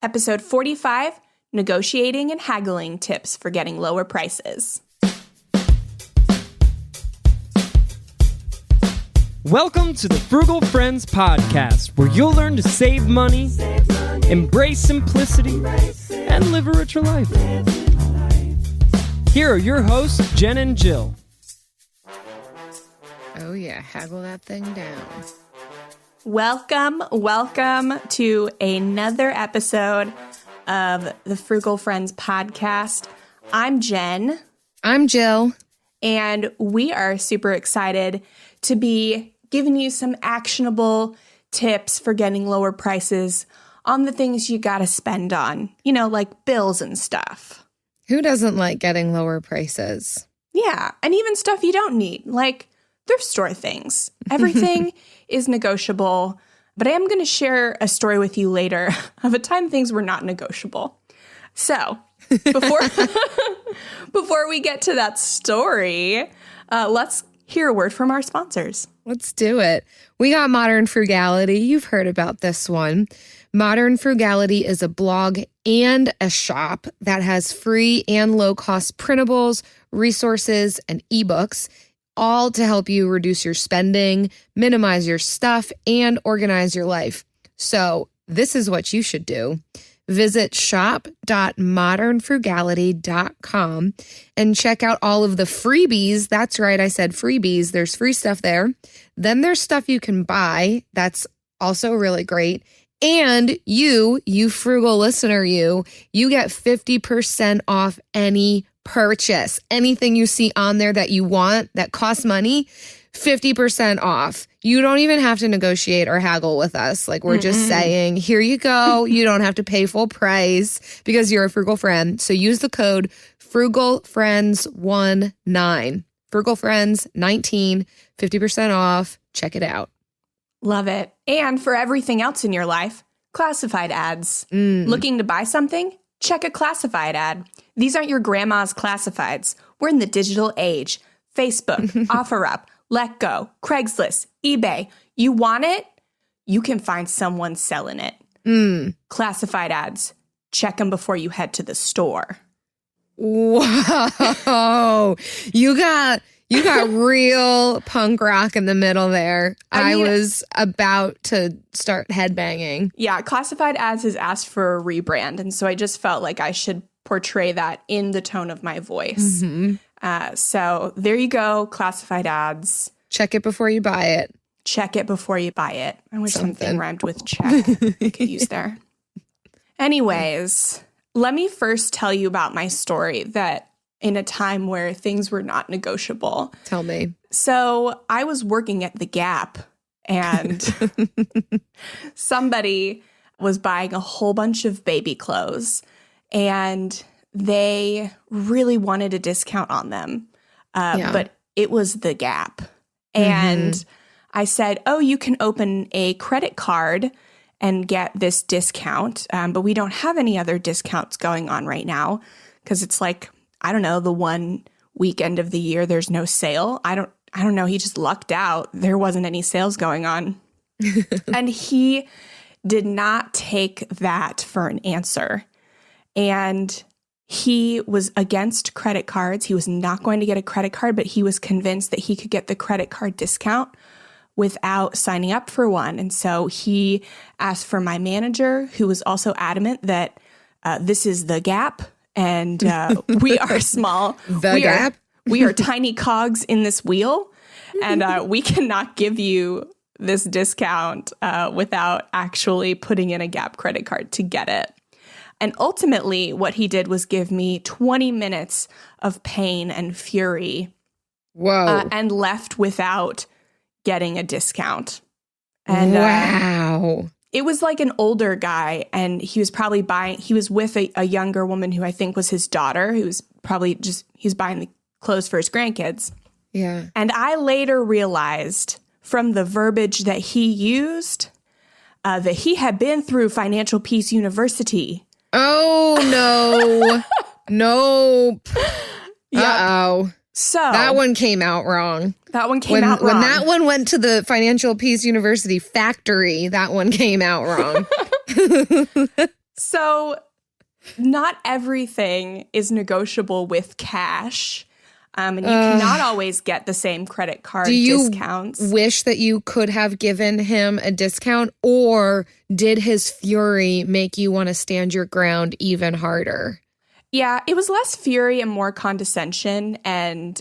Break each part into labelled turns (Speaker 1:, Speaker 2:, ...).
Speaker 1: Episode 45, Negotiating and Haggling Tips for Getting Lower Prices.
Speaker 2: Welcome to the Frugal Friends podcast, where you'll learn to save money, embrace simplicity, and live a richer life. Here are your hosts, Jen and Jill.
Speaker 3: Oh yeah, haggle that thing down.
Speaker 1: Welcome to another episode of the Frugal Friends podcast. I'm Jen.
Speaker 3: I'm Jill.
Speaker 1: And we are super excited to be giving you some actionable tips for getting lower prices on the things you gotta spend on, like bills and stuff.
Speaker 3: Who doesn't like getting lower prices?
Speaker 1: Yeah, and even stuff you don't need, like thrift store things. Everything is negotiable, but I am going to share a story with you later of a time things were not negotiable. So before we get to that story, let's hear a word from our sponsors.
Speaker 3: Let's do it. We got Modern Frugality. You've heard about this one. Modern Frugality is a blog and a shop that has free and low-cost printables, resources, and ebooks, all to help you reduce your spending, minimize your stuff, and organize your life. So this is what you should do. Visit shop.modernfrugality.com and check out all of the freebies. That's right, I said freebies. There's free stuff there. Then there's stuff you can buy. That's also really great. And you frugal listener, you get 50% off any purchase. Anything you see on there that you want that costs money, 50% off. You don't even have to negotiate or haggle with us. Like, we're just saying, here you go. You don't have to pay full price because you're a frugal friend. So use the code FrugalFriends19. FrugalFriends19, 50% off. Check it out.
Speaker 1: Love it. And for everything else in your life, classified ads. Looking to buy something? Check a classified ad. These aren't your grandma's classifieds. We're in the digital age. Facebook, OfferUp, Letgo, Craigslist, eBay. You want it? You can find someone selling it. Classified ads. Check them before you head to the store.
Speaker 3: Whoa. You got real punk rock in the middle there. I was about to start headbanging.
Speaker 1: Yeah, classified ads has asked for a rebrand, and so I just felt like I should portray that in the tone of my voice. So there you go, classified ads.
Speaker 3: Check it before you buy it.
Speaker 1: Check it before you buy it. I wish something rhymed with check I could use there. Anyways, let me first tell you about my story that in a time where things were not negotiable.
Speaker 3: Tell me.
Speaker 1: So I was working at the Gap, and somebody was buying a whole bunch of baby clothes, and they really wanted a discount on them. But it was the Gap. And I said, oh, you can open a credit card and get this discount, but we don't have any other discounts going on right now because it's like, I don't know, the one weekend of the year there's no sale. I don't know. He just lucked out. There wasn't any sales going on. And he did not take that for an answer. And he was against credit cards. He was not going to get a credit card, but he was convinced that he could get the credit card discount without signing up for one. And so he asked for my manager, who was also adamant that this is the Gap. And we are small.
Speaker 3: Gap?
Speaker 1: We are tiny cogs in this wheel. And we cannot give you this discount without actually putting in a Gap credit card to get it. And ultimately, what he did was give me 20 minutes of pain and fury.
Speaker 3: Whoa.
Speaker 1: And left without getting a discount. And
Speaker 3: wow.
Speaker 1: It was like an older guy, and he was probably he was with a younger woman who I think was his daughter, who was probably he's buying the clothes for his grandkids.
Speaker 3: Yeah.
Speaker 1: And I later realized from the verbiage that he used that he had been through Financial Peace University.
Speaker 3: Oh, no. Nope. Uh-oh.
Speaker 1: So
Speaker 3: that one came out wrong.
Speaker 1: When
Speaker 3: that one went to the Financial Peace University factory, that one came out wrong.
Speaker 1: So not everything is negotiable with cash. And you cannot always get the same credit card discounts.
Speaker 3: Do you wish that you could have given him a discount, or did his fury make you want to stand your ground even harder?
Speaker 1: Yeah, it was less fury and more condescension. And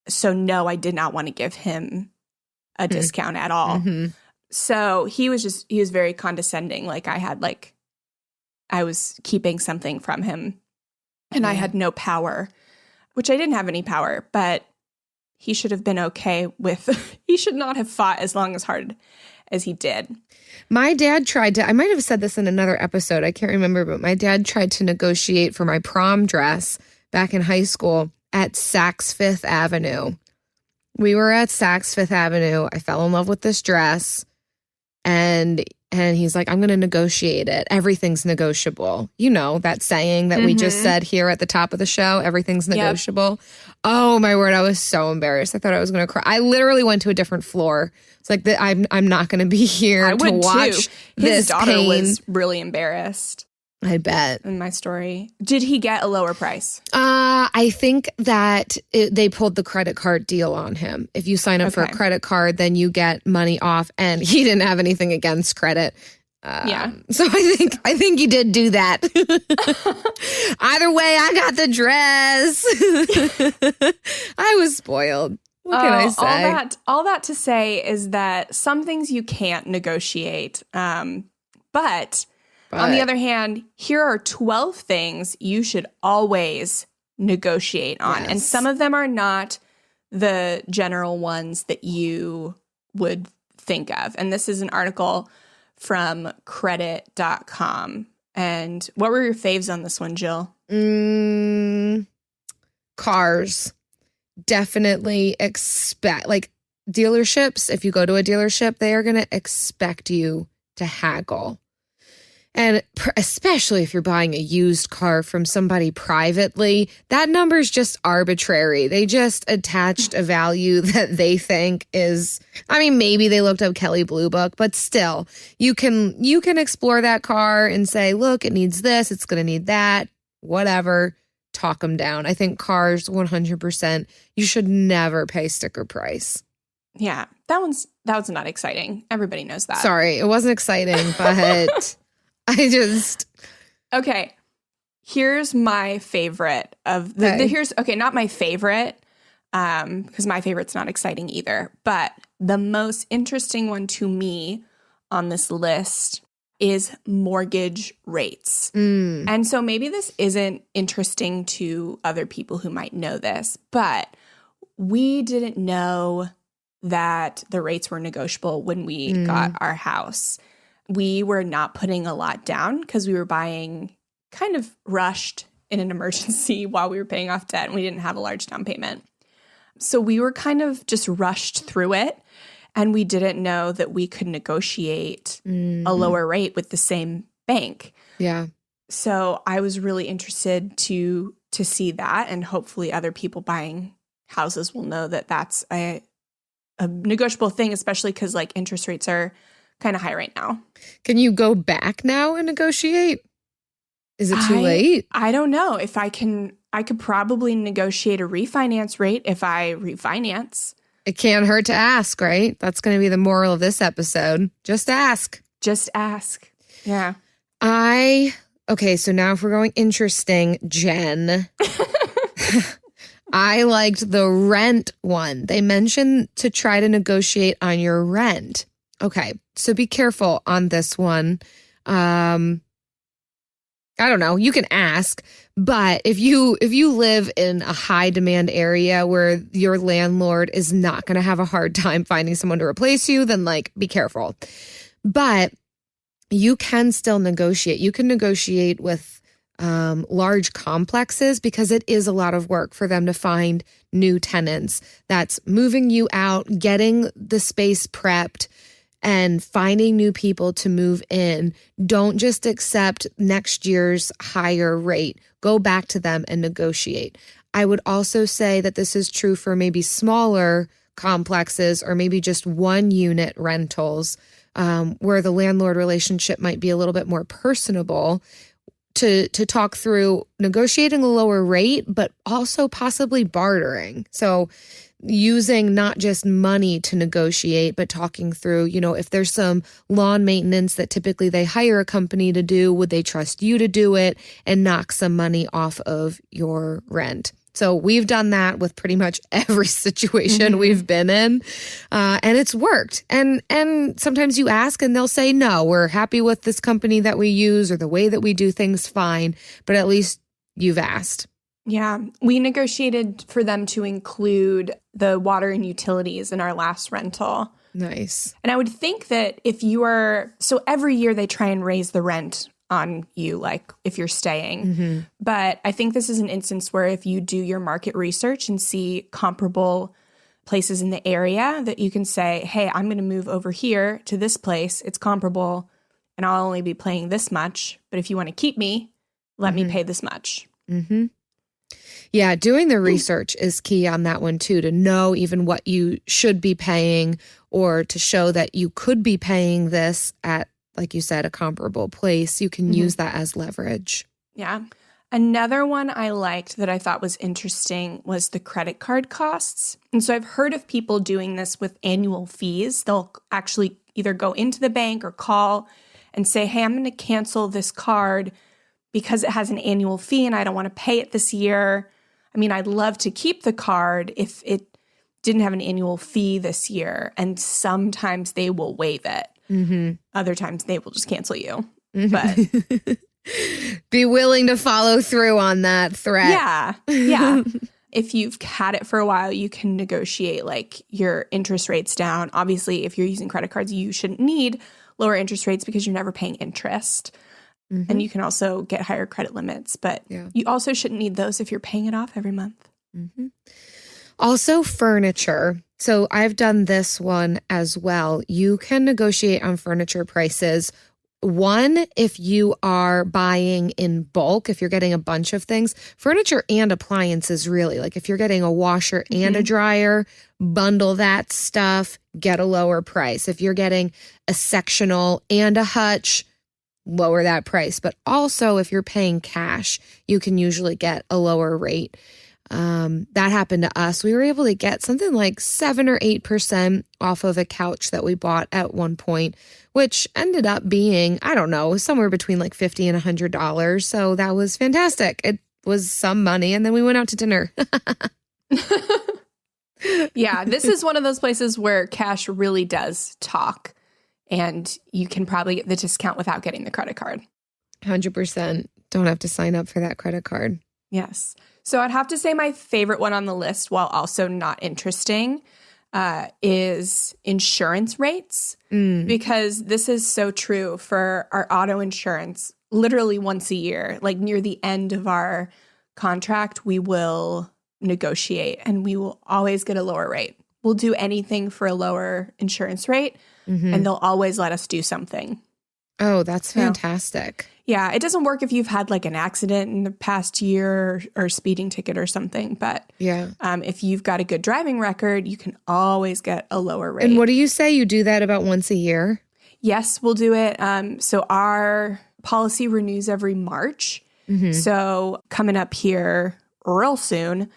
Speaker 1: so, no, I did not want to give him a discount at all. Mm-hmm. So he was very condescending. Like I was keeping something from him and I had no power. Which I didn't have any power, but he should have been okay with, he should not have fought as hard as he did.
Speaker 3: My dad tried to, I might have said this in another episode, I can't remember, but my dad tried to negotiate for my prom dress back in high school at Saks Fifth Avenue. We were at Saks Fifth Avenue. I fell in love with this dress, and he's like, I'm going to negotiate it. Everything's negotiable. You know, that saying that we just said here at the top of the show, everything's negotiable. Yep. Oh, my word. I was so embarrassed. I thought I was going to cry. I literally went to a different floor. It's like, I'm not going to be here to watch this
Speaker 1: His daughter
Speaker 3: pain.
Speaker 1: Was really embarrassed.
Speaker 3: I bet.
Speaker 1: In my story. Did he get a lower price?
Speaker 3: I think that they pulled the credit card deal on him. If you sign up for a credit card, then you get money off, and he didn't have anything against credit. So I think he did do that. Either way, I got the dress. I was spoiled. What can I say?
Speaker 1: All that to say is that some things you can't negotiate. But on the other hand, here are 12 things you should always negotiate on. Yes. And some of them are not the general ones that you would think of. And this is an article from credit.com. And what were your faves on this one, Jill?
Speaker 3: Cars. Definitely expect, like dealerships, if you go to a dealership, they are going to expect you to haggle. And especially if you're buying a used car from somebody privately, that number is just arbitrary. They just attached a value that they think is, I mean, maybe they looked up Kelley Blue Book, but still, you can explore that car and say, look, it needs this, it's going to need that, whatever, talk them down. I think cars, 100%, you should never pay sticker price.
Speaker 1: Yeah, that one's not exciting. Everybody knows that.
Speaker 3: Sorry, it wasn't exciting, but...
Speaker 1: Okay, here's my favorite of not my favorite, because my favorite's not exciting either, but the most interesting one to me on this list is mortgage rates. And so maybe this isn't interesting to other people who might know this, but we didn't know that the rates were negotiable when we got our house. We were not putting a lot down because we were buying kind of rushed in an emergency while we were paying off debt, and we didn't have a large down payment. So we were kind of just rushed through it, and we didn't know that we could negotiate a lower rate with the same bank.
Speaker 3: Yeah.
Speaker 1: So I was really interested to see that, and hopefully other people buying houses will know that that's a negotiable thing, especially because like interest rates are kind of high right now.
Speaker 3: Can you go back now and negotiate? Is it too late?
Speaker 1: I don't know if I can. I could probably negotiate a refinance rate if I refinance.
Speaker 3: It can't hurt to ask, right? That's going to be the moral of this episode. Just ask.
Speaker 1: Just ask. Yeah.
Speaker 3: Okay, so now if we're going interesting, Jen. I liked the rent one. They mentioned to try to negotiate on your rent. Okay, so be careful on this one. I don't know. You can ask, but if you live in a high demand area where your landlord is not going to have a hard time finding someone to replace you, then like be careful. But you can still negotiate. You can negotiate with large complexes because it is a lot of work for them to find new tenants. That's moving you out, getting the space prepped, and finding new people to move in. Don't just accept next year's higher rate. Go back to them and negotiate. I would also say that this is true for maybe smaller complexes or maybe just one unit rentals. where the landlord relationship might be a little bit more personable, to talk through negotiating a lower rate, but also possibly bartering. So using not just money to negotiate, but talking through, if there's some lawn maintenance that typically they hire a company to do, would they trust you to do it and knock some money off of your rent? So we've done that with pretty much every situation we've been in, and it's worked. And sometimes you ask and they'll say, no, we're happy with this company that we use or the way that we do things, fine. But at least you've asked.
Speaker 1: Yeah, we negotiated for them to include the water and utilities in our last rental.
Speaker 3: Nice.
Speaker 1: And I would think that so every year they try and raise the rent on you, like if you're staying. But I think this is an instance where if you do your market research and see comparable places in the area, that you can say, hey, I'm going to move over here to this place. It's comparable and I'll only be paying this much. But if you want to keep me, let me pay this much.
Speaker 3: Yeah, doing the research is key on that one too, to know even what you should be paying or to show that you could be paying this at, like you said, a comparable place. You can use that as leverage.
Speaker 1: Yeah. Another one I liked that I thought was interesting was the credit card costs. And so I've heard of people doing this with annual fees. They'll actually either go into the bank or call and say, hey, I'm going to cancel this card because it has an annual fee and I don't want to pay it this year. I mean, I'd love to keep the card if it didn't have an annual fee this year. And sometimes they will waive it. Other times they will just cancel you. But
Speaker 3: be willing to follow through on that threat.
Speaker 1: Yeah. If you've had it for a while, you can negotiate like your interest rates down. Obviously, if you're using credit cards, you shouldn't need lower interest rates because you're never paying interest. And you can also get higher credit limits, but you also shouldn't need those if you're paying it off every month.
Speaker 3: Also, furniture. So I've done this one as well. You can negotiate on furniture prices. One, if you are buying in bulk, if you're getting a bunch of things, furniture and appliances, really. Like if you're getting a washer and a dryer, bundle that stuff, get a lower price. If you're getting a sectional and a hutch, lower that price. But also if you're paying cash, you can usually get a lower rate. That happened to us. We were able to get something like 7 or 8% off of a couch that we bought at one point, which ended up being, I don't know, somewhere between like $50 and $100. So that was fantastic. It was some money. And then we went out to dinner.
Speaker 1: Yeah, this is one of those places where cash really does talk. And you can probably get the discount without getting the credit card.
Speaker 3: 100%. Don't have to sign up for that credit card.
Speaker 1: Yes. So I'd have to say my favorite one on the list, while also not interesting, is insurance rates. Because this is so true for our auto insurance. Literally once a year, like near the end of our contract, we will negotiate and we will always get a lower rate. We'll do anything for a lower insurance rate. And they'll always let us do something.
Speaker 3: Oh, that's fantastic.
Speaker 1: Yeah, it doesn't work if you've had like an accident in the past year or speeding ticket or something. But if you've got a good driving record, you can always get a lower rate.
Speaker 3: And what do you say? You do that about once a year?
Speaker 1: Yes, we'll do it. So our policy renews every March. So coming up here real soon,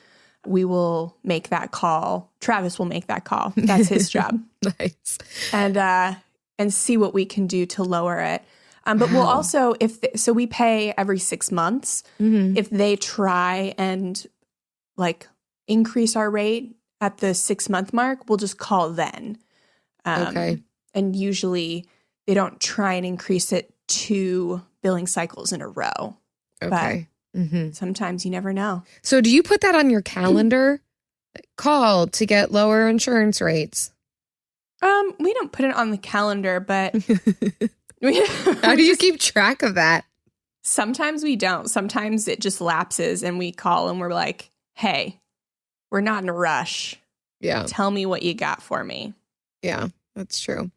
Speaker 1: we will make that call. Travis will make that call. That's his job.
Speaker 3: Nice.
Speaker 1: And see what we can do to lower it. But we'll also, so we pay every 6 months. If they try and like increase our rate at the 6-month mark, we'll just call then.
Speaker 3: Okay.
Speaker 1: And usually they don't try and increase it 2 billing cycles in a row.
Speaker 3: Okay.
Speaker 1: But sometimes you never know.
Speaker 3: So do you put that on your calendar? Call to get lower insurance rates.
Speaker 1: We don't put it on the calendar, but
Speaker 3: how do you keep track of that?
Speaker 1: Sometimes we don't. Sometimes it just lapses and we call and we're like, hey, we're not in a rush.
Speaker 3: Yeah.
Speaker 1: Tell me what you got for me.
Speaker 3: Yeah, that's true.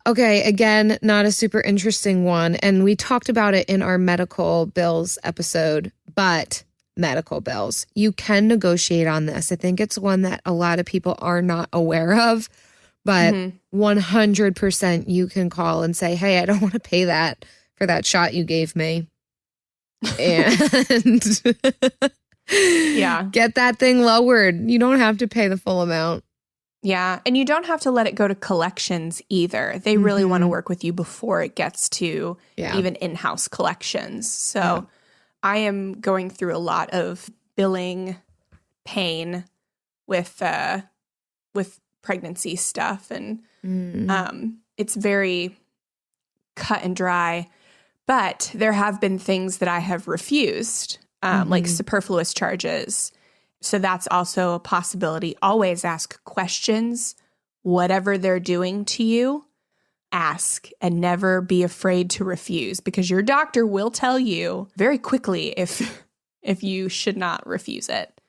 Speaker 3: Okay, again, not a super interesting one. And we talked about it in our medical bills episode, but medical bills, you can negotiate on this. I think it's one that a lot of people are not aware of. But 100% you can call and say, hey, I don't want to pay that for that shot you gave me. And
Speaker 1: yeah,
Speaker 3: get that thing lowered. You don't have to pay the full amount.
Speaker 1: Yeah. And you don't have to let it go to collections either. They really want to work with you before it gets to even in-house collections. So I am going through a lot of billing pain with pregnancy stuff. And it's very cut and dry. But there have been things that I have refused, like superfluous charges. So that's also a possibility. Always ask questions. Whatever they're doing to you, ask and never be afraid to refuse, because your doctor will tell you very quickly if you should not refuse it.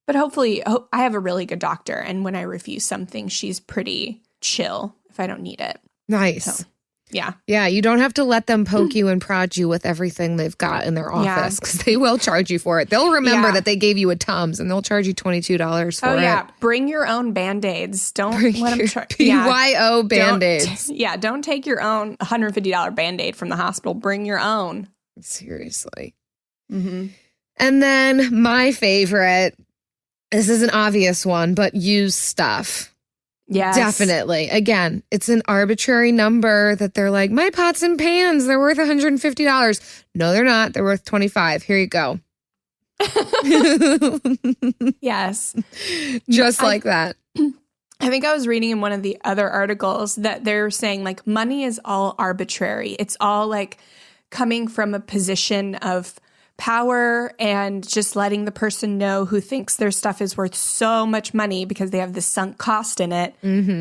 Speaker 1: But hopefully, I have a really good doctor. And when I refuse something, she's pretty chill if I don't need it.
Speaker 3: Nice.
Speaker 1: So, yeah.
Speaker 3: Yeah, you don't have to let them poke you and prod you with everything they've got in their office, because they will charge you for it. They'll remember that they gave you a Tums, and they'll charge you $22 for it. Oh, yeah.
Speaker 1: Bring your own Band-Aids. Don't let them charge.
Speaker 3: BYO Band-Aids.
Speaker 1: Don't take your own $150 Band-Aid from the hospital. Bring your own.
Speaker 3: Seriously. And then my favorite, this is an obvious one, but use stuff.
Speaker 1: Yes.
Speaker 3: Definitely. Again, it's an arbitrary number that they're like, my pots and pans, they're worth $150. No, they're not. They're worth $25. Here you go.
Speaker 1: Yes.
Speaker 3: Just like that.
Speaker 1: I think I was reading in one of the other articles that they're saying, like, money is all arbitrary. It's all like coming from a position of power and just letting the person know who thinks their stuff is worth so much money because they have the sunk cost in it,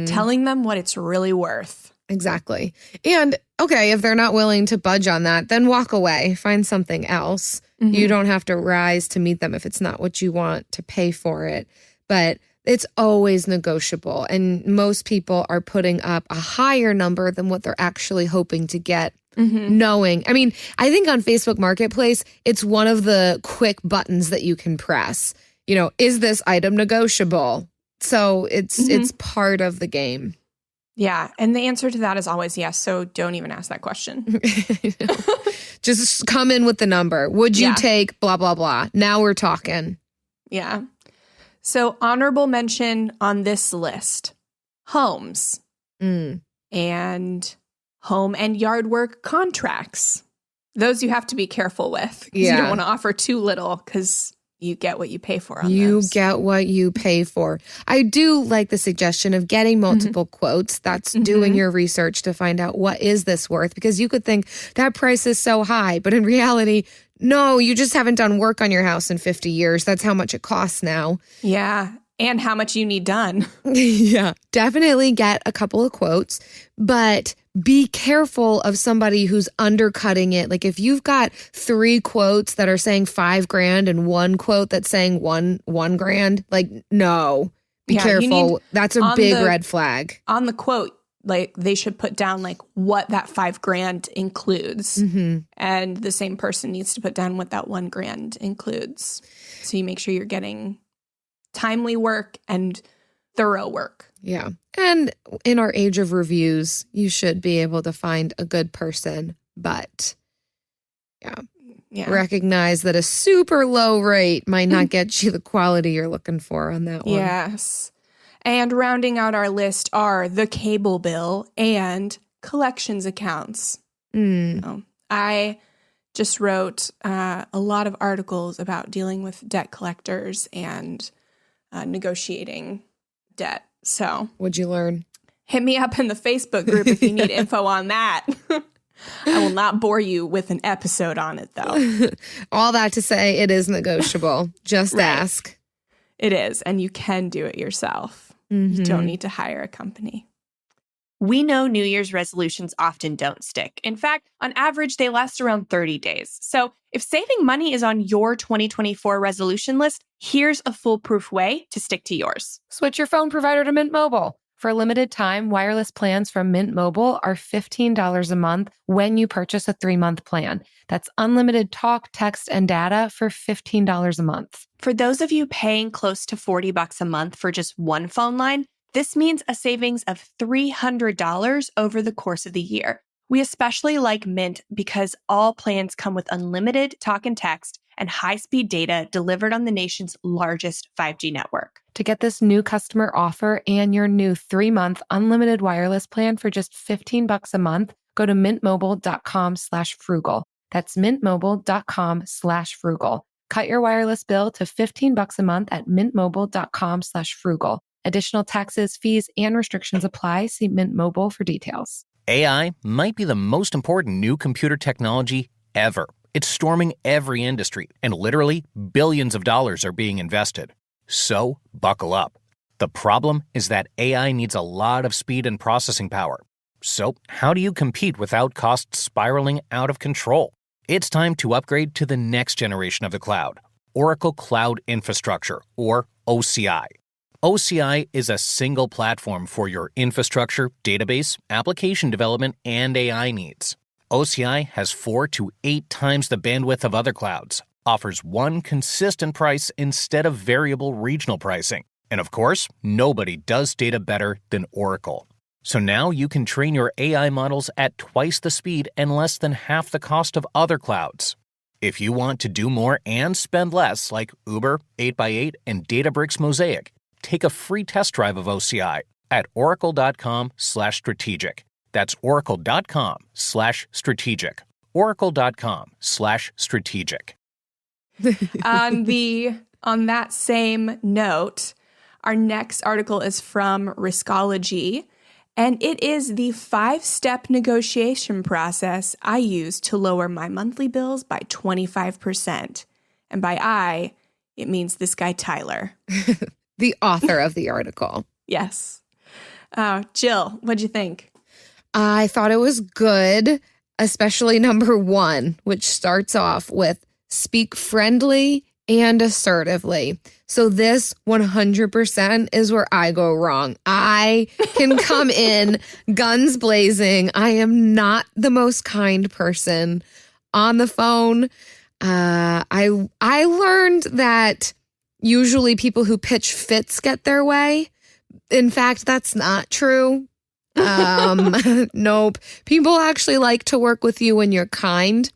Speaker 1: telling them what it's really worth.
Speaker 3: Exactly. And okay, if they're not willing to budge on that, then walk away, find something else. You don't have to rise to meet them if it's not what you want to pay for it. But it's always negotiable. And most people are putting up a higher number than what they're actually hoping to get. Knowing, I mean, I think on Facebook Marketplace, it's one of the quick buttons that you can press. You know, is this item negotiable? So it's part of the game.
Speaker 1: Yeah. And the answer to that is always yes. So don't even ask that question.
Speaker 3: Just come in with the number. Would you take blah, blah, blah? Now we're talking.
Speaker 1: Yeah. So honorable mention on this list, homes and home and yard work contracts. Those you have to be careful with. You don't want to offer too little because you get what you pay for on
Speaker 3: You
Speaker 1: those.
Speaker 3: get what you pay for. I do like the suggestion of getting multiple quotes. That's doing your research to find out what is this worth, because you could think that price is so high, but in reality, no, you just haven't done work on your house in 50 years. That's how much it costs now.
Speaker 1: Yeah. And how much you need done.
Speaker 3: Yeah. Definitely get a couple of quotes, but be careful of somebody who's undercutting it. Like if you've got 3 quotes that are saying $5,000 and 1 quote that's saying one grand, like, no, be careful. That's a big red flag.
Speaker 1: On the quote, like they should put down like what that $5,000 includes. And the same person needs to put down what that $1,000 includes. So you make sure you're getting timely work and thorough work.
Speaker 3: Yeah. And in our age of reviews, you should be able to find a good person, but recognize that a super low rate might not get you the quality you're looking for on that one.
Speaker 1: Yes. And rounding out our list are the cable bill and collections accounts. So I just wrote a lot of articles about dealing with debt collectors and negotiating debt. So
Speaker 3: what'd you learn?
Speaker 1: Hit me up in the Facebook group if you need info on that. I will not bore you with an episode on it, though.
Speaker 3: All that to say, it is negotiable. Just ask.
Speaker 1: It is, and you can do it yourself. You don't need to hire a company.
Speaker 4: We know New Year's resolutions often don't stick. In fact, on average, they last around 30 days. So if saving money is on your 2024 resolution list, here's a foolproof way to stick to yours.
Speaker 5: Switch your phone provider to Mint Mobile. For a limited time, wireless plans from Mint Mobile are $15 a month when you purchase a 3-month plan. That's unlimited talk, text, and data for $15 a month.
Speaker 4: For those of you paying close to $40 a month for just one phone line, This means a savings of $300 over the course of the year. We especially like Mint because all plans come with unlimited talk and text and high-speed data delivered on the nation's largest 5G network.
Speaker 5: To get this new customer offer and your new 3-month unlimited wireless plan for just $15 a month, go to mintmobile.com/frugal. That's mintmobile.com/frugal. Cut your wireless bill to $15 a month at mintmobile.com/frugal. Additional taxes, fees, and restrictions apply. See Mint Mobile for details.
Speaker 6: AI might be the most important new computer technology ever. It's storming every industry, and literally billions of dollars are being invested. So, buckle up. The problem is that AI needs a lot of speed and processing power. So, how do you compete without costs spiraling out of control? It's time to upgrade to the next generation of the cloud, Oracle Cloud Infrastructure, or OCI. OCI is a single platform for your infrastructure, database, application development, and AI needs. OCI has 4 to 8 times the bandwidth of other clouds, offers one consistent price instead of variable regional pricing. And of course, nobody does data better than Oracle. So now you can train your AI models at twice the speed and less than half the cost of other clouds. If you want to do more and spend less, like Uber, 8x8, and Databricks Mosaic, take a free test drive of OCI at oracle.com/strategic. That's oracle.com/strategic. Oracle.com/strategic.
Speaker 1: On that same note, our next article is from Riskology, and it is the 5-step negotiation process I use to lower my monthly bills by 25%. And by I, it means this guy, Tyler.
Speaker 3: The author of the article.
Speaker 1: Yes. Jill, what'd you think?
Speaker 3: I thought it was good, especially number 1, which starts off with speak friendly and assertively. So this 100% is where I go wrong. I can come in guns blazing. I am not the most kind person on the phone. I learned that usually people who pitch fits get their way. In fact, that's not true. Nope. People actually like to work with you when you're kind.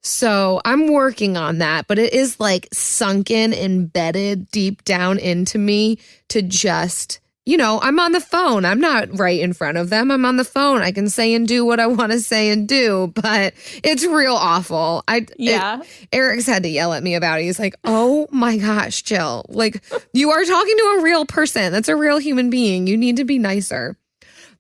Speaker 3: So I'm working on that, but it is like sunken, embedded deep down into me to just, I'm on the phone. I'm not right in front of them. I'm on the phone. I can say and do what I want to say and do, but it's real awful. Eric's had to yell at me about it. He's like, oh my gosh, Jill, like you are talking to a real person. That's a real human being. You need to be nicer.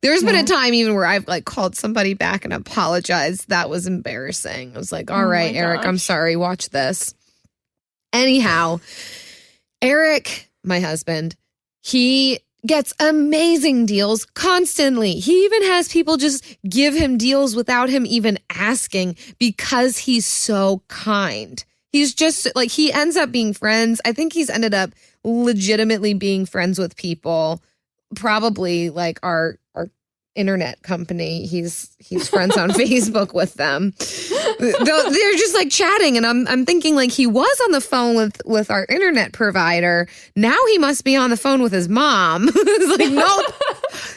Speaker 3: There's been a time even where I've called somebody back and apologized. That was embarrassing. I was like, all right, Eric, I'm sorry. Watch this. Anyhow, Eric, my husband, he gets amazing deals constantly. He even has people just give him deals without him even asking because he's so kind. He's just he ends up being friends. I think he's ended up legitimately being friends with people. Probably our internet company. He's friends on Facebook with them. They're just chatting, and I'm thinking he was on the phone with our internet provider. Now he must be on the phone with his mom. It's nope.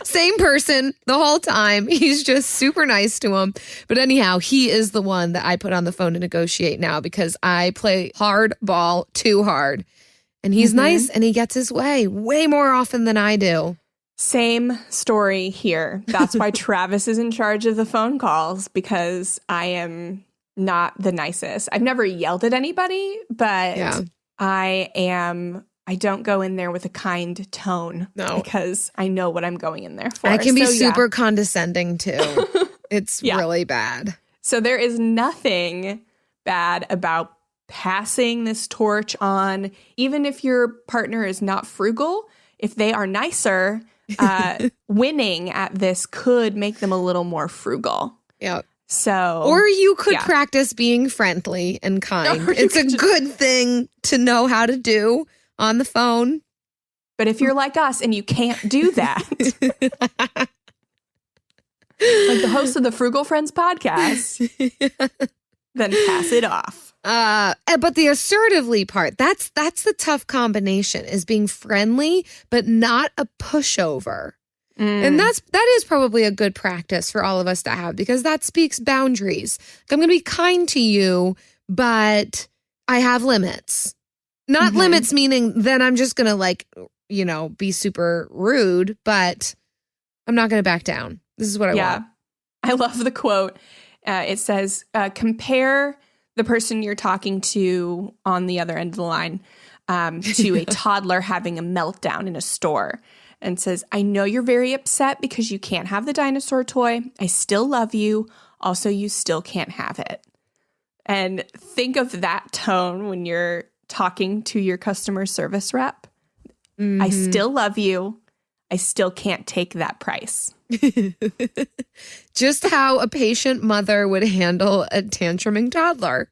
Speaker 3: Same person the whole time. He's just super nice to him. But anyhow, he is the one that I put on the phone to negotiate now because I play hardball too hard. And he's nice and he gets his way more often than I do.
Speaker 1: Same story here. That's why Travis is in charge of the phone calls, because I am not the nicest. I've never yelled at anybody, but I don't go in there with a kind tone because I know what I'm going in there for.
Speaker 3: I can be super condescending too. It's really bad.
Speaker 1: So there is nothing bad about passing this torch on, even if your partner is not frugal. If they are nicer, winning at this could make them a little more frugal.
Speaker 3: Yeah.
Speaker 1: So,
Speaker 3: or you could practice being friendly and kind. It's a good thing to know how to do on the phone.
Speaker 1: But if you're like us and you can't do that, like the host of the Frugal Friends podcast, then pass it off.
Speaker 3: But the assertively part, that's the tough combination, is being friendly, but not a pushover. And that is probably a good practice for all of us to have, because that speaks boundaries. I'm going to be kind to you, but I have limits. Not limits meaning then I'm just going to be super rude, but I'm not going to back down. This is what I want.
Speaker 1: I love the quote. It says, compare the person you're talking to on the other end of the line to a toddler having a meltdown in a store. And says, I know you're very upset because you can't have the dinosaur toy. I still love you. Also, you still can't have it. And think of that tone when you're talking to your customer service rep. I still love you. I still can't take that price.
Speaker 3: Just how a patient mother would handle a tantruming toddler,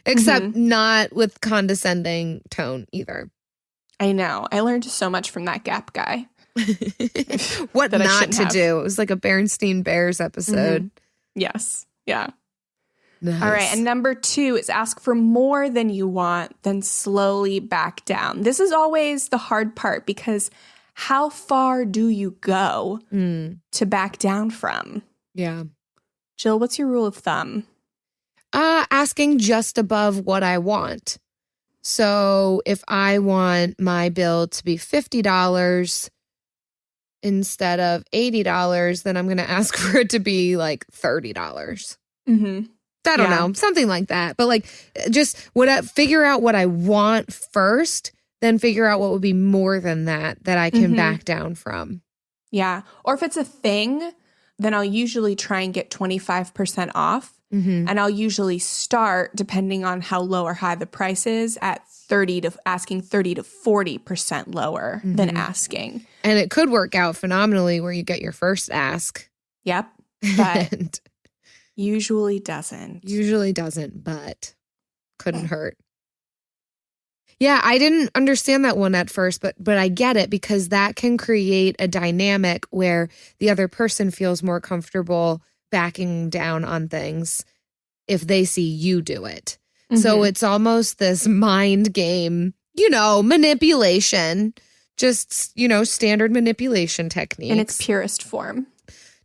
Speaker 3: except not with condescending tone either.
Speaker 1: I know. I learned so much from that Gap guy.
Speaker 3: What not to do. It was like a Berenstain Bears episode.
Speaker 1: Yes. Yeah.
Speaker 3: Nice.
Speaker 1: All right. And number 2 is ask for more than you want, then slowly back down. This is always the hard part, because how far do you go to back down from?
Speaker 3: Yeah.
Speaker 1: Jill, what's your rule of thumb?
Speaker 3: Asking just above what I want. So if I want my bill to be $50 instead of $80, then I'm going to ask for it to be like $30. I don't know, something like that. But just figure out what I want first, then figure out what would be more than that I can back down from.
Speaker 1: Yeah. Or if it's a thing, then I'll usually try and get 25% off. And I'll usually start, depending on how low or high the price is, at 30 to 40% lower than asking.
Speaker 3: And it could work out phenomenally where you get your first ask.
Speaker 1: Yep. But usually doesn't.
Speaker 3: Usually doesn't, but couldn't hurt. Yeah, I didn't understand that one at first, but I get it, because that can create a dynamic where the other person feels more comfortable backing down on things if they see you do it. So it's almost this mind game, manipulation, just, standard manipulation techniques.
Speaker 1: In its purest form.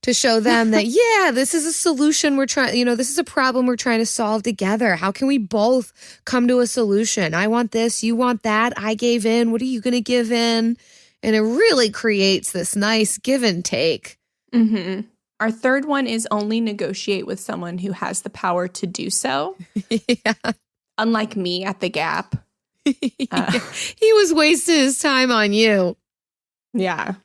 Speaker 3: To show them that, this is a solution we're trying, this is a problem we're trying to solve together. How can we both come to a solution? I want this, you want that. I gave in. What are you going to give in? And it really creates this nice give and take.
Speaker 1: Our third one is only negotiate with someone who has the power to do so. Unlike me at the Gap.
Speaker 3: He was wasting his time on you.
Speaker 1: Yeah.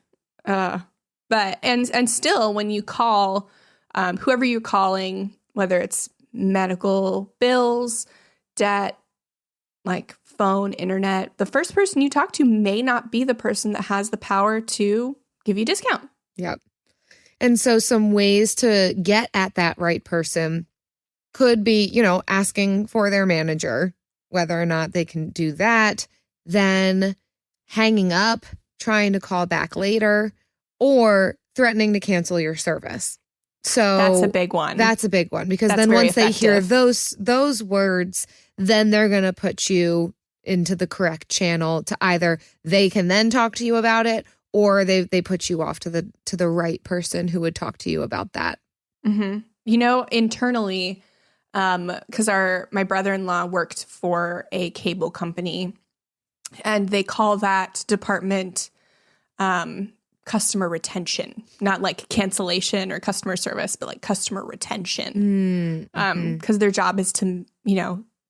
Speaker 1: But still, when you call whoever you're calling, whether it's medical bills, debt, like phone, internet, the first person you talk to may not be the person that has the power to give you a discount.
Speaker 3: Yep. And so some ways to get at that right person could be, asking for their manager, whether or not they can do that, then hanging up, trying to call back later, or threatening to cancel your service. So
Speaker 1: that's a big one.
Speaker 3: That's a big one, because then once they hear those words, then they're going to put you into the correct channel to either they can then talk to you about it, or they put you off to the right person who would talk to you about that.
Speaker 1: Internally, because my brother-in-law worked for a cable company, and they call that department customer retention, not like cancellation or customer service, but like customer retention. Because their job is to,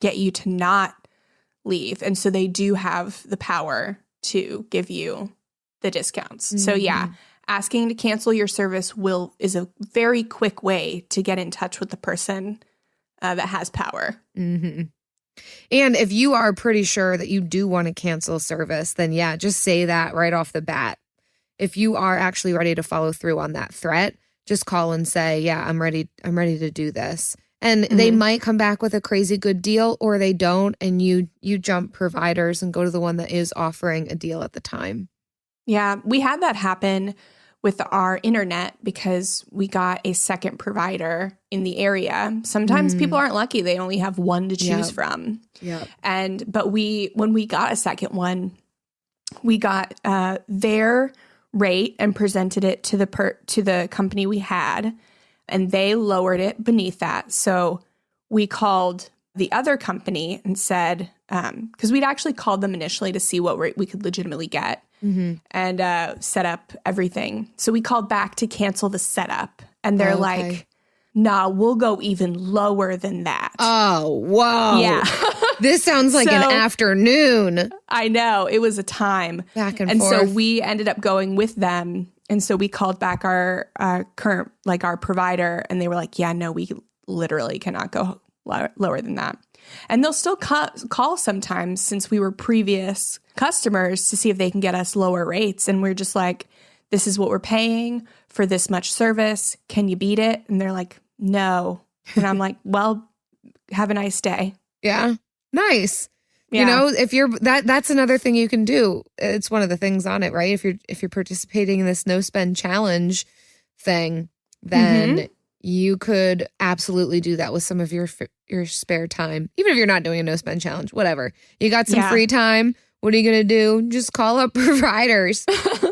Speaker 1: get you to not leave. And so they do have the power to give you the discounts. So asking to cancel your service is a very quick way to get in touch with the person that has power.
Speaker 3: And if you are pretty sure that you do want to cancel service, then just say that right off the bat. If you are actually ready to follow through on that threat, just call and say, I'm ready to do this. And they might come back with a crazy good deal, or they don't, and you jump providers and go to the one that is offering a deal at the time.
Speaker 1: Yeah, we had that happen with our internet because we got a second provider in the area. Sometimes people aren't lucky. They only have one to choose from.
Speaker 3: Yeah.
Speaker 1: But when we got a second one, we got their rate and presented it to the company we had, and they lowered it beneath that. So we called the other company and said, because we'd actually called them initially to see what rate we could legitimately get. And set up everything. So we called back to cancel the setup. And they're like, nah, we'll go even lower than that.
Speaker 3: Oh, whoa.
Speaker 1: Yeah.
Speaker 3: This sounds like an afternoon.
Speaker 1: I know. It was a time.
Speaker 3: Back and
Speaker 1: forth.
Speaker 3: forth.
Speaker 1: And so we ended up going with them. And so we called back our current, like our provider. And they were like, yeah, no, we literally cannot go lower than that. And they'll still call sometimes since we were previous customers to see if they can get us lower rates. And we're just like, this is what we're paying for this much service. Can you beat it? And they're like, no. And I'm like, well, have a nice day.
Speaker 3: Yeah. Nice.
Speaker 1: Yeah.
Speaker 3: You know, if you're that's another thing you can do. It's one of the things on it, right? If you're participating in this no spend challenge thing, then you could absolutely do that with some of your spare time. Even if you're not doing a no spend challenge, whatever. You got some free time. What are you going to do? Just call up providers.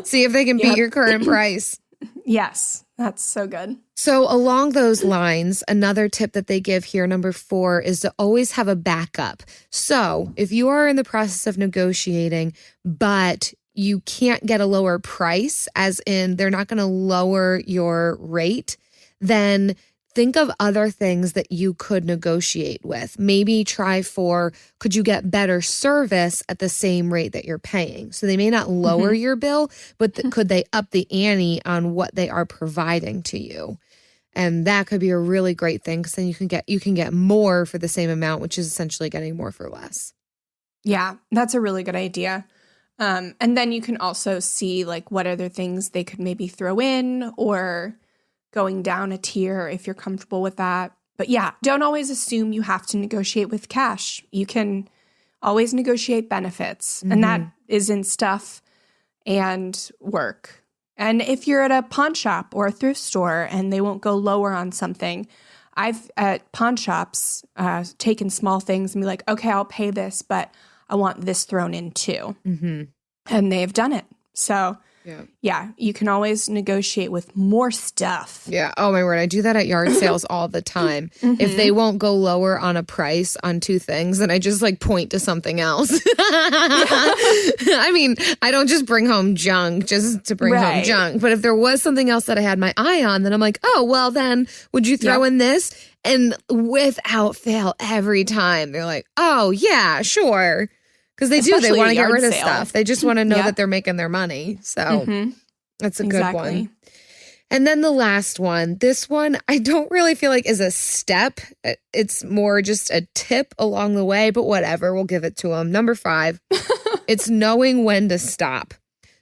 Speaker 3: See if they can beat your current price.
Speaker 1: Yes, that's so good.
Speaker 3: So along those lines, another tip that they give here, number 4, is to always have a backup. So if you are in the process of negotiating, but you can't get a lower price, as in they're not going to lower your rate, then think of other things that you could negotiate with. Maybe try for, could you get better service at the same rate that you're paying? So they may not lower your bill, but could they up the ante on what they are providing to you? And that could be a really great thing, because then you can get more for the same amount, which is essentially getting more for less.
Speaker 1: Yeah, that's a really good idea. And then you can also see like what other things they could maybe throw in, or going down a tier if you're comfortable with that. But yeah, don't always assume you have to negotiate with cash. You can always negotiate benefits, and that is in stuff and work. And if you're at a pawn shop or a thrift store and they won't go lower on something, I've at pawn shops taken small things and be like, okay, I'll pay this, but I want this thrown in too. And they've done it. So yeah, you can always negotiate with more stuff.
Speaker 3: Yeah. Oh my word. I do that at yard sales all the time. If they won't go lower on a price on 2 things, then I just like point to something else. I mean, I don't just bring home junk just to bring home junk. But if there was something else that I had my eye on, then I'm like, oh, well, then would you throw in this? And without fail, every time they're like, oh, yeah, sure. Because they do. They want to get rid of stuff. They just want to know that they're making their money. So that's a good one. And then the last one. This one, I don't really feel like is a step. It's more just a tip along the way, but whatever. We'll give it to them. Number 5, it's knowing when to stop.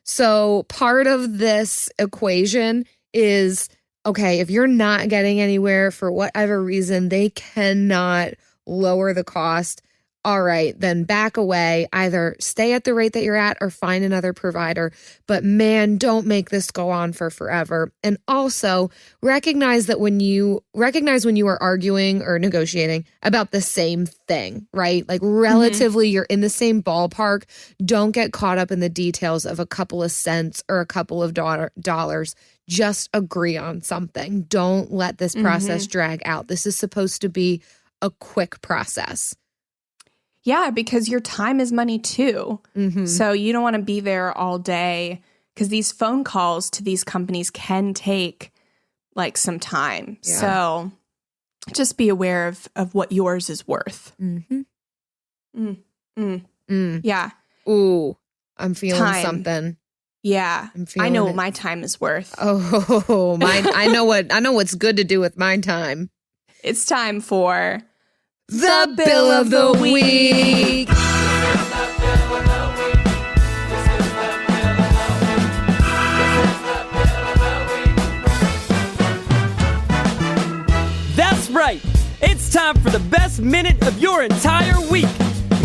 Speaker 3: So part of this equation is, okay, if you're not getting anywhere for whatever reason, they cannot lower the cost. All right, then back away, either stay at the rate that you're at or find another provider. But man, don't make this go on for forever. And also recognize when you are arguing or negotiating about the same thing, right? Like relatively, you're in the same ballpark. Don't get caught up in the details of a couple of cents or a couple of dollars. Just agree on something. Don't let this process drag out. This is supposed to be a quick process.
Speaker 1: Yeah, because your time is money too. So you don't want to be there all day, because these phone calls to these companies can take like some time. Yeah. So just be aware of what yours is worth. Yeah.
Speaker 3: Ooh, I'm feeling something.
Speaker 1: Yeah. I know what my time is worth.
Speaker 3: Oh, I know what's good to do with my time.
Speaker 1: It's time for
Speaker 3: the Bill of the Week.
Speaker 2: That's right. It's time for the best minute of your entire week.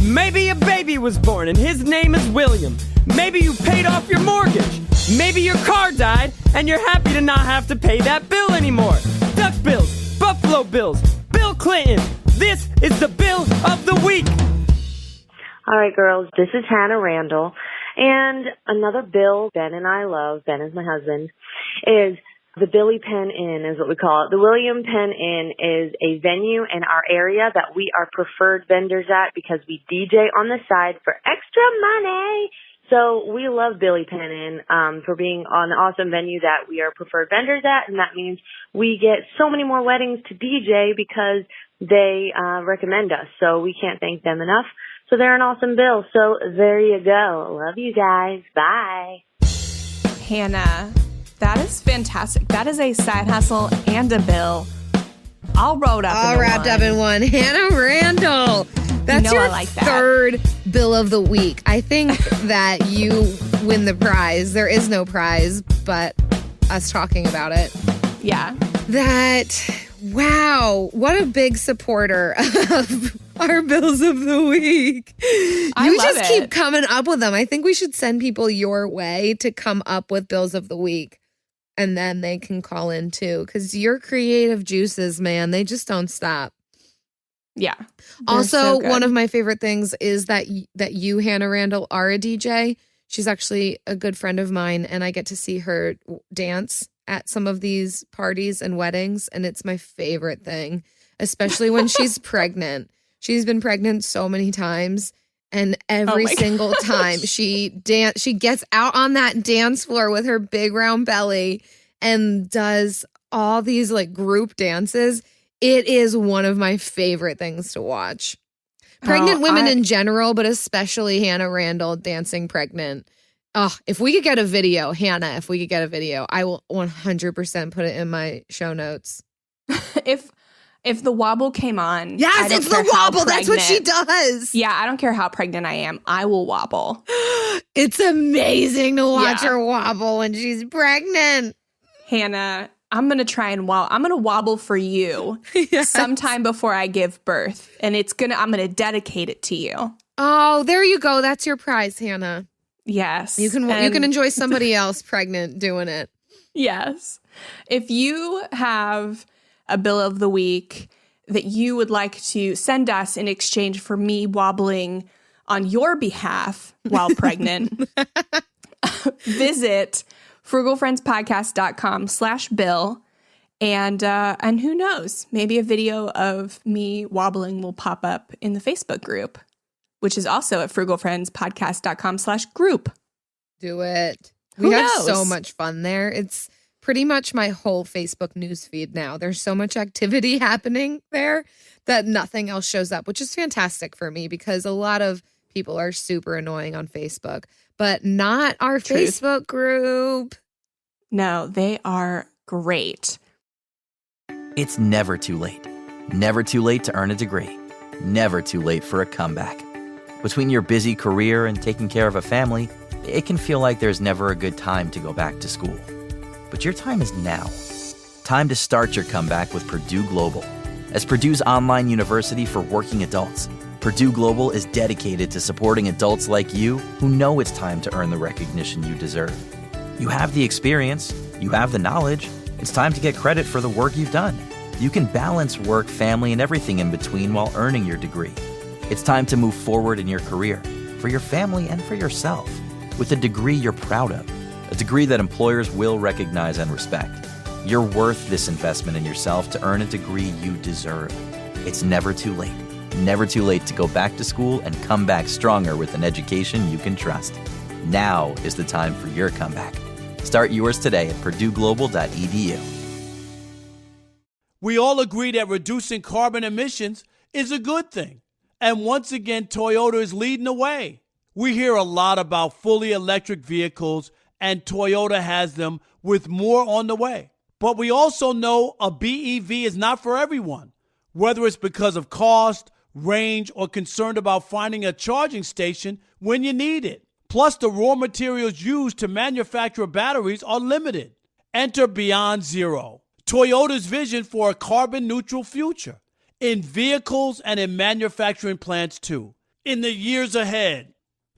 Speaker 2: Maybe a baby was born and his name is William. Maybe you paid off your mortgage. Maybe your car died and you're happy to not have to pay that bill anymore. Duck bills, Buffalo Bills, Bill Clinton. This is the Bill of the Week.
Speaker 7: All right, girls, this is Hannah Randall. And another bill Ben and I love, Ben is my husband, is the Billy Penn Inn is what we call it. The William Penn Inn is a venue in our area that we are preferred vendors at because we DJ on the side for extra money. So we love Billy Penn Inn for being an awesome venue that we are preferred vendors at, and that means we get so many more weddings to DJ because they recommend us. So we can't thank them enough. So they're an awesome bill. So there you go. Love you guys. Bye.
Speaker 1: Hannah, that is fantastic. That is a side hustle and a bill all rolled up.
Speaker 3: All wrapped up in one. Hannah Randall. That's your third bill of the week. I think that you win the prize. There is no prize, but us talking about it.
Speaker 1: Yeah.
Speaker 3: Wow, what a big supporter of our bills of the week. You just keep coming up with them. I think we should send people your way to come up with bills of the week. And then they can call in too. Because your creative juices, man, they just don't stop.
Speaker 1: Yeah.
Speaker 3: Also, one of my favorite things is that you, Hannah Randall, are a DJ. She's actually a good friend of mine, and I get to see her dance at some of these parties and weddings, and it's my favorite thing, especially when she's pregnant. She's been pregnant so many times, and every single time she gets out on that dance floor with her big round belly and does all these like group dances. It is one of my favorite things to watch. Pregnant women in general, but especially Hannah Randall dancing pregnant. Oh, if we could get a video, Hannah, I will 100% put it in my show notes.
Speaker 1: If the wobble came on.
Speaker 3: Yes, it's the wobble. That's what she does.
Speaker 1: Yeah, I don't care how pregnant I am. I will wobble.
Speaker 3: It's amazing to watch her wobble when she's pregnant.
Speaker 1: Hannah, I'm going to try and wobble. I'm going to wobble for you sometime before I give birth. And I'm going to dedicate it to you.
Speaker 3: Oh, there you go. That's your prize, Hannah.
Speaker 1: Yes.
Speaker 3: You can enjoy somebody else pregnant doing it.
Speaker 1: Yes. If you have a bill of the week that you would like to send us in exchange for me wobbling on your behalf while pregnant, visit frugalfriendspodcast.com/bill. And who knows, maybe a video of me wobbling will pop up in the Facebook group, which is also at frugalfriendspodcast.com/group.
Speaker 3: Do it. We have so much fun there. It's pretty much my whole Facebook newsfeed now. There's so much activity happening there that nothing else shows up, which is fantastic for me because a lot of people are super annoying on Facebook, but not our Facebook group.
Speaker 1: No, they are great.
Speaker 8: It's never too late. Never too late to earn a degree. Never too late for a comeback. Between your busy career and taking care of a family, it can feel like there's never a good time to go back to school. But your time is now. Time to start your comeback with Purdue Global. As Purdue's online university for working adults, Purdue Global is dedicated to supporting adults like you who know it's time to earn the recognition you deserve. You have the experience, you have the knowledge, it's time to get credit for the work you've done. You can balance work, family, and everything in between while earning your degree. It's time to move forward in your career, for your family and for yourself, with a degree you're proud of, a degree that employers will recognize and respect. You're worth this investment in yourself to earn a degree you deserve. It's never too late. Never too late to go back to school and come back stronger with an education you can trust. Now is the time for your comeback. Start yours today at purdueglobal.edu.
Speaker 9: We all agree that reducing carbon emissions is a good thing. And once again, Toyota is leading the way. We hear a lot about fully electric vehicles, and Toyota has them with more on the way. But we also know a BEV is not for everyone, whether it's because of cost, range, or concerned about finding a charging station when you need it. Plus, the raw materials used to manufacture batteries are limited. Enter Beyond Zero, Toyota's vision for a carbon-neutral future, in vehicles and in manufacturing plants too. In the years ahead,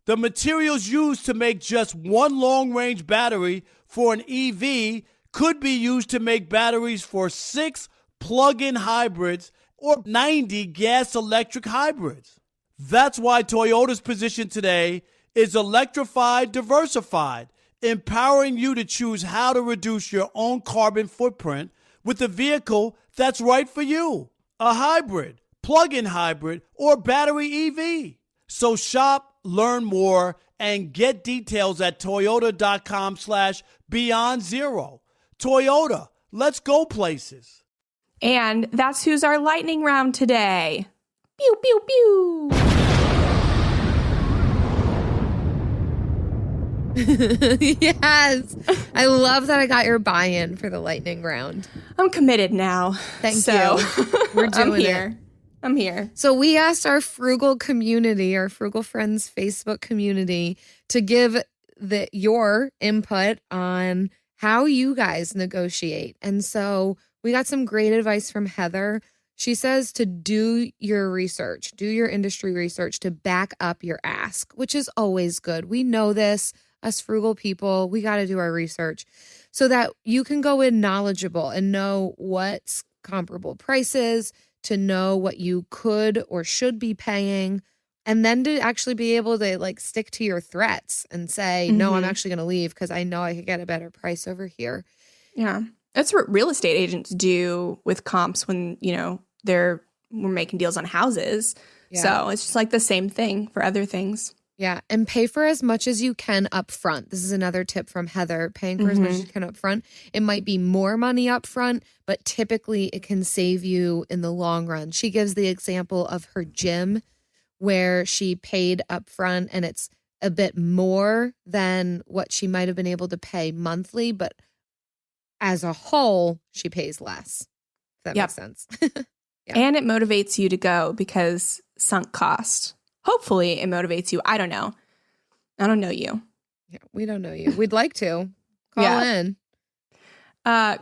Speaker 9: The materials used to make just one long-range battery for an EV could be used to make batteries for 6 plug-in hybrids or 90 gas-electric hybrids. That's why Toyota's position today is electrified, diversified, empowering you to choose how to reduce your own carbon footprint with a vehicle that's right for you. A hybrid, plug-in hybrid, or battery EV. So shop, learn more, and get details at toyota.com/beyond0. Toyota, let's go places.
Speaker 1: And that's who's our lightning round today. Pew, pew, pew.
Speaker 3: Yes. I love that I got your buy-in for the lightning round.
Speaker 1: I'm committed now.
Speaker 3: Thank you. We're doing it.
Speaker 1: I'm here.
Speaker 3: So we asked our Frugal community, our Frugal Friends Facebook community, to give your input on how you guys negotiate. And so we got some great advice from Heather. She says to do your research, do your industry research to back up your ask, which is always good. We know this, us frugal people, we got to do our research so that you can go in knowledgeable and know what's comparable prices, to know what you could or should be paying, and then to actually be able to like stick to your threats and say, no, I'm actually going to leave because I know I could get a better price over here.
Speaker 1: Yeah. That's what real estate agents do with comps when, we're making deals on houses. Yeah. So it's just like the same thing for other things.
Speaker 3: Yeah. And pay for as much as you can up front. This is another tip from Heather, paying for as much as you can up front. It might be more money up front, but typically it can save you in the long run. She gives the example of her gym where she paid up front and it's a bit more than what she might have been able to pay monthly, but as a whole, she pays less. If that makes sense.
Speaker 1: Yeah. And it motivates you to go because sunk cost. Hopefully it motivates you. I don't know. I don't know you.
Speaker 3: Yeah, we don't know you. We'd like to. Call in.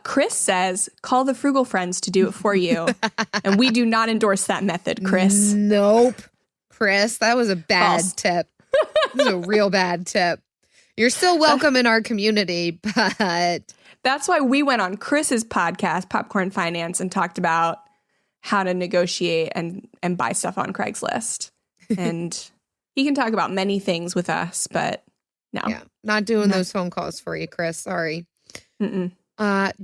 Speaker 1: Chris says, call the Frugal Friends to do it for you. And we do not endorse that method, Chris.
Speaker 3: Nope. Chris, that was a bad tip. This is a real bad tip. You're still welcome in our community, but...
Speaker 1: That's why we went on Chris's podcast, Popcorn Finance, and talked about how to negotiate and buy stuff on Craigslist. And he can talk about many things with us, but no.
Speaker 3: Yeah, not doing those phone calls for you, Chris. Sorry.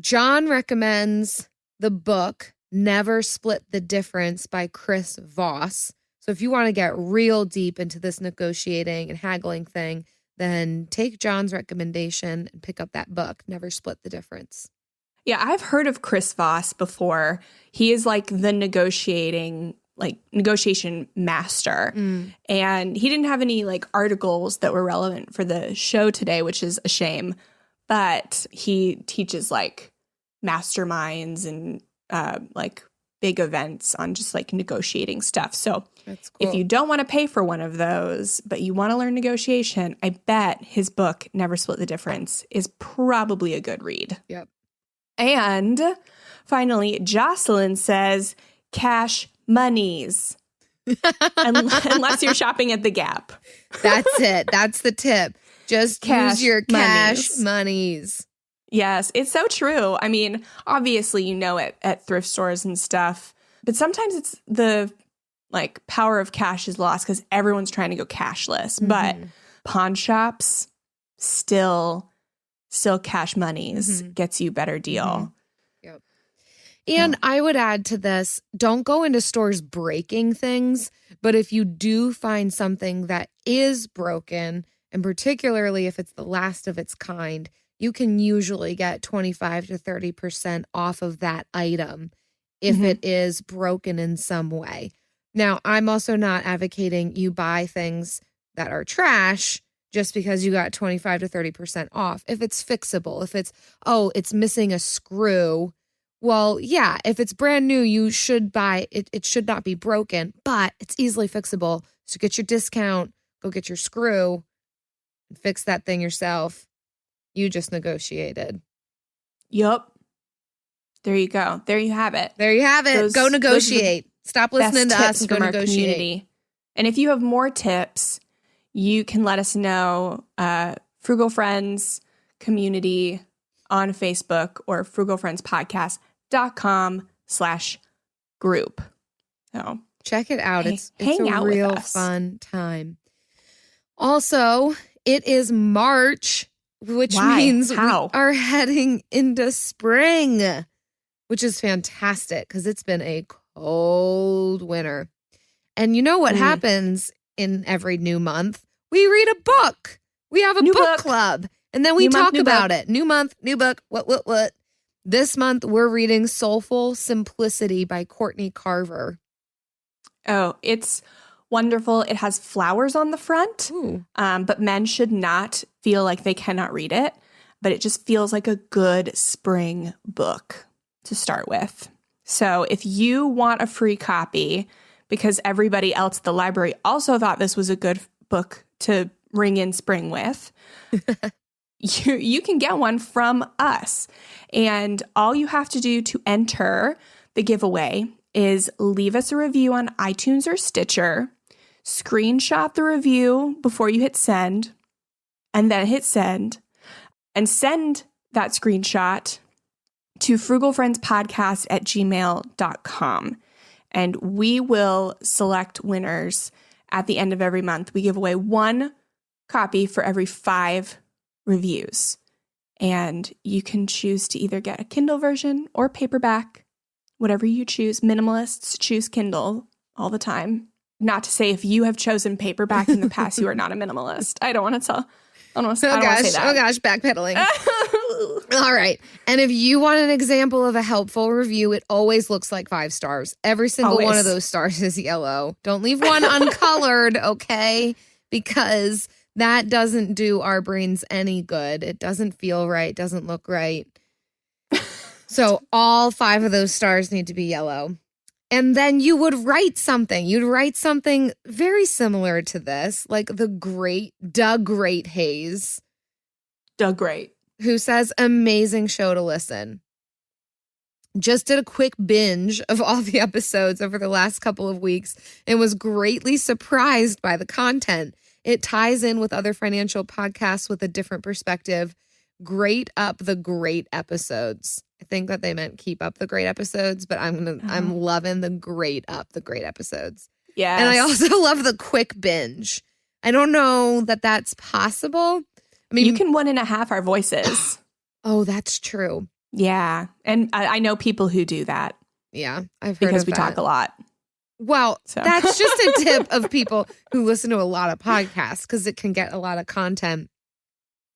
Speaker 3: John recommends the book Never Split the Difference by Chris Voss. So if you want to get real deep into this negotiating and haggling thing, then take John's recommendation and pick up that book, Never Split the Difference.
Speaker 1: Yeah, I've heard of Chris Voss before. He is like the negotiation master. And he didn't have any like articles that were relevant for the show today, which is a shame. But he teaches like masterminds and like big events on just like negotiating stuff. So that's cool. If you don't want to pay for one of those, but you want to learn negotiation, I bet his book, Never Split the Difference, is probably a good read.
Speaker 3: Yep.
Speaker 1: And finally, Jocelyn says, cash monies. Unless you're shopping at the Gap.
Speaker 3: That's it. That's the tip. Just use your cash monies.
Speaker 1: Yes, it's so true. I mean, obviously, at thrift stores and stuff, but sometimes it's the like power of cash is lost because everyone's trying to go cashless. But pawn shops still cash monies gets you better deal.
Speaker 3: Yep. And I would add to this, don't go into stores breaking things, but if you do find something that is broken, and particularly if it's the last of its kind, you can usually get 25 to 30% off of that item if it is broken in some way. Now, I'm also not advocating you buy things that are trash just because you got 25 to 30% off. If it's fixable, if it's missing a screw, well, yeah, if it's brand new, you should buy it. It should not be broken, but it's easily fixable. So get your discount, go get your screw, and fix that thing yourself. You just negotiated.
Speaker 1: Yup. There you go. There you have it.
Speaker 3: There you have it. Go negotiate. Stop listening to us and go negotiate.
Speaker 1: Community. And if you have more tips, you can let us know. Frugal Friends community on Facebook or frugalfriendspodcast.com/group. So
Speaker 3: check it out. It's
Speaker 1: hang
Speaker 3: a
Speaker 1: out
Speaker 3: real
Speaker 1: with us.
Speaker 3: fun time. Also, it is March, which means we are heading into spring, which is fantastic because it's been a cold winter. And you know what happens in every new month? We read a book. We have a book club. And then we talk about it. New month, new book. What? This month, we're reading Soulful Simplicity by Courtney Carver.
Speaker 1: Oh, it's wonderful. It has flowers on the front, but men should not feel like they cannot read it. But it just feels like a good spring book to start with. So if you want a free copy, because everybody else at the library also thought this was a good book to ring in spring with, you can get one from us. And all you have to do to enter the giveaway is leave us a review on iTunes or Stitcher, screenshot the review before you hit send, and then hit send, and send that screenshot to frugalfriendspodcast@gmail.com. And we will select winners at the end of every month. We give away one copy for every 5 reviews. And you can choose to either get a Kindle version or paperback, whatever you choose. Minimalists choose Kindle all the time. Not to say if you have chosen paperback in the past, you are not a minimalist. I don't want to tell. I don't want to say that.
Speaker 3: Oh gosh, backpedaling. All right. And if you want an example of a helpful review, it always looks like 5 stars. Every single one of those stars is yellow. Don't leave one uncolored, okay? Because that doesn't do our brains any good. It doesn't feel right, doesn't look right. So all 5 of those stars need to be yellow. And then you would write something. You'd write something very similar to this, like Doug Great Hayes.
Speaker 1: Doug Great.
Speaker 3: Who says, amazing show to listen. Just did a quick binge of all the episodes over the last couple of weeks and was greatly surprised by the content. It ties in with other financial podcasts with a different perspective. Great up the great episodes. I think that they meant keep up the great episodes, but I'm loving the great up the great episodes.
Speaker 1: Yeah.
Speaker 3: And I also love the quick binge. I don't know that that's possible. I mean,
Speaker 1: you can 1.5 our voices.
Speaker 3: Oh, that's true.
Speaker 1: Yeah. And I know people who do that.
Speaker 3: Yeah. I've heard
Speaker 1: because
Speaker 3: of
Speaker 1: we
Speaker 3: that.
Speaker 1: talk a lot.
Speaker 3: Well, that's just a tip of people who listen to a lot of podcasts because it can get a lot of content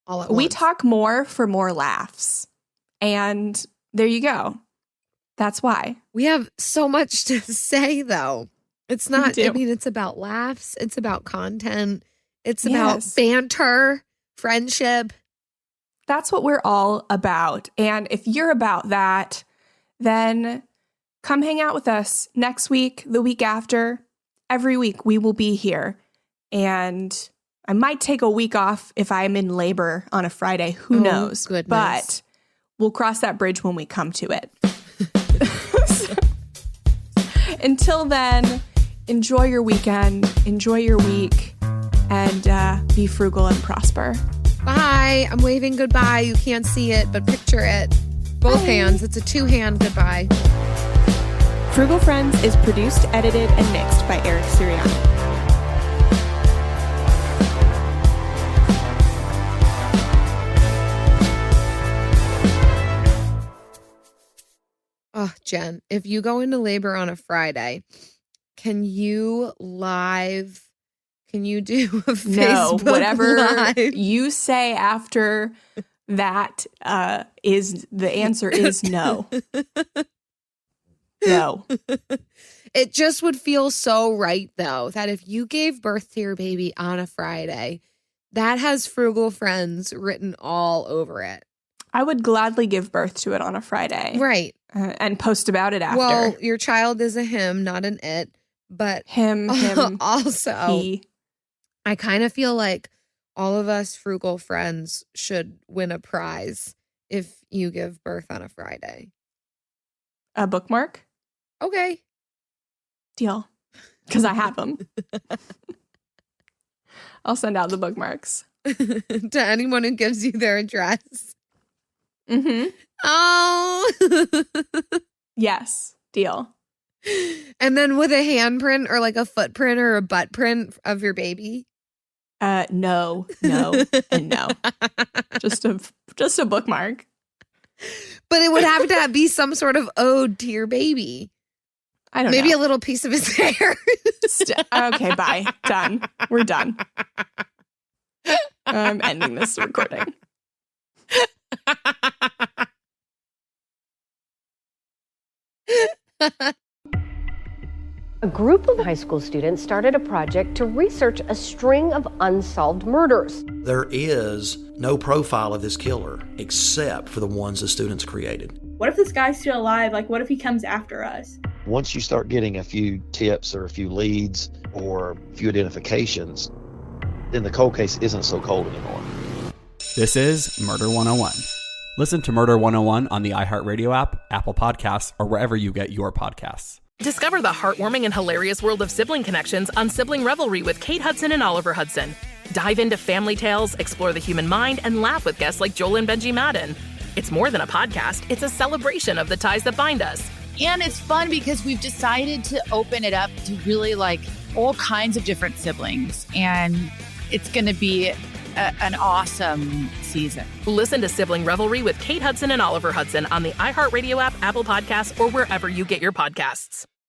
Speaker 3: all at once.
Speaker 1: We talk more for more laughs. And there you go. That's why.
Speaker 3: We have so much to say, though. It's not, I mean, it's about laughs. It's about content. It's about banter, friendship.
Speaker 1: That's what we're all about. And if you're about that, then come hang out with us next week, the week after. Every week we will be here. And I might take a week off if I'm in labor on a Friday. Who knows?
Speaker 3: Goodness.
Speaker 1: But we'll cross that bridge when we come to it. Until then, enjoy your weekend, enjoy your week, and be frugal and prosper.
Speaker 3: Bye. I'm waving goodbye. You can't see it, but picture it. Both hands. It's a 2-hand goodbye.
Speaker 1: Frugal Friends is produced, edited, and mixed by Eric Sirianni.
Speaker 3: Oh, Jen, if you go into labor on a Friday, can you do a Facebook
Speaker 1: whatever
Speaker 3: Live?
Speaker 1: You say after that is the answer is no. No.
Speaker 3: It just would feel so right, though, that if you gave birth to your baby on a Friday, that has Frugal Friends written all over it.
Speaker 1: I would gladly give birth to it on a Friday.
Speaker 3: Right.
Speaker 1: And post about it after.
Speaker 3: Well, your child is a him, not an it. But
Speaker 1: him
Speaker 3: also,
Speaker 1: he.
Speaker 3: I kind of feel like all of us Frugal Friends should win a prize if you give birth on a Friday.
Speaker 1: A bookmark?
Speaker 3: Okay.
Speaker 1: Deal. Because I have them. I'll send out the bookmarks.
Speaker 3: To anyone who gives you their address.
Speaker 1: Mm-hmm.
Speaker 3: Oh.
Speaker 1: Yes. Deal.
Speaker 3: And then with a handprint or like a footprint or a butt print of your baby?
Speaker 1: No, and no. Just a bookmark.
Speaker 3: But it would have to be some sort of ode to your baby.
Speaker 1: I don't know.
Speaker 3: Maybe a little piece of his hair.
Speaker 1: Okay, bye. Done. We're done. I'm ending this recording.
Speaker 10: A group of high school students started a project to research a string of unsolved murders.
Speaker 11: There is no profile of this killer except for the ones the students created.
Speaker 12: What if this guy's still alive? Like, what if he comes after us?
Speaker 13: Once you start getting a few tips or a few leads or a few identifications, then the cold case isn't so cold anymore.
Speaker 14: This is Murder 101. Listen to Murder 101 on the iHeartRadio app, Apple Podcasts, or wherever you get your podcasts.
Speaker 15: Discover the heartwarming and hilarious world of sibling connections on Sibling Revelry with Kate Hudson and Oliver Hudson. Dive into family tales, explore the human mind, and laugh with guests like Joel and Benji Madden. It's more than a podcast, it's a celebration of the ties that bind us.
Speaker 16: And it's fun because we've decided to open it up to really like all kinds of different siblings. And it's going to be an awesome season.
Speaker 15: Listen to Sibling Revelry with Kate Hudson and Oliver Hudson on the iHeartRadio app, Apple Podcasts, or wherever you get your podcasts.